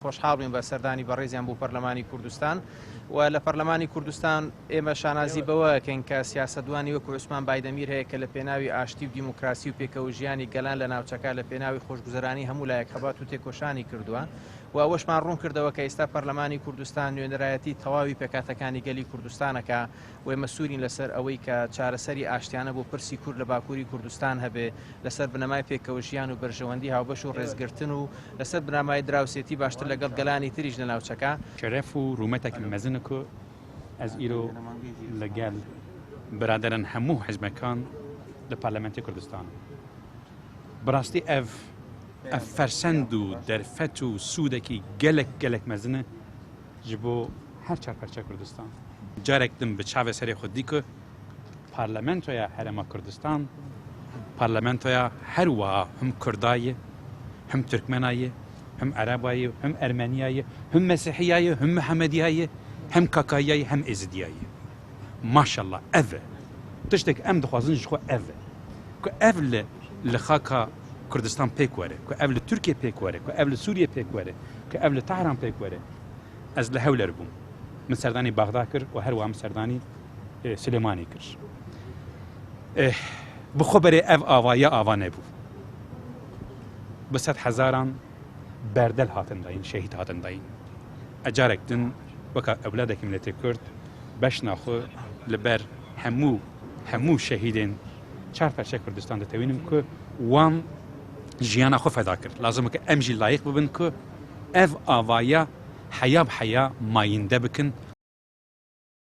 خۆشحاڵ بین بە سەردانی بەڕێزیان بۆ پەرلەمانی کوردستان و لە پەرلەمانی کوردستان ئێمە شانازی بەوەکەین کە سیاسەتوانی وەکو عوسمان بایدەمیر هەیە کە لە پێناوی ئاشتی و دیموکراسی و پێکەوە ژیانی گەلان لە ناوچەکە لە پێناوی خۆشگوزەرانی هەموو لایەک هەبات و تێکۆشانی کردووە و ئەوەشمان ڕوون کردەوە کە ئێستا پەرلەمانی کوردستان نوێنەرایەتی تەواوی پێکاتەکانی گەلی کوردستانەکە و ئێمە سوورین لەسەر ئەوەی کە چارەسەری ئاشتیانە بۆ پرسی کورد لە باکووری کوردستان هەبێ لەسەر بنەمای پێکەوە ژیان و بەرژەوەندی هاوبەش و ڕێزگرتن و لەسەر بنەمای دراوسێتی باشتر لەگەڵ گەلانی تریش لە ناوچەکە شەرەف و ڕوومەتێکی مەزنە کە ئەز ئیرۆ لەگەل برادران هەموو حیزبەکان لە پارلەمەنتی کوردستان بەڕاستی ئەڤ فەرسەند و دەرفەت و سوودێکی gelek mezin e ji bo her çarperçe Kurdistan. Carek din bi çavê serê xwe dî ku parlamentoya Herêma Kurdistan, parlamentoya her wiha him Kurdayê, him Türkmenayê, him Erebayê, him Ermeniyayê, him Mesîhiyayê, him Mihemediyayê, hem Kakayiyayê, hem Êzidiyayê. Maşallah ev e. Tiştek em dixwazin ji xwe ev e. Ku ev li xaka Kurdistan pêk were, ku ev li Tirkiye pêk were, ku ev li Sûriye pêk were, ku ev li Tehran pêk were. Ez li hewler bûm. Min serdanî Baxda kir û her wa min serdanî Silêmanî kir. Bi xwe berê ev avaya ava nebû. Bi sed hezaran berdel hatin dayîn, şehîd hatin dayîn. Ecarek din weka ewladekî milletê Kurd beşna xwe li ber hemû şehîdên çarperçe Kurdistan de tewînim ku wan jiyana xwe feda kir. Lazim e ku em jî layık bibin ku ev avaya heya bi heya mayînde bikin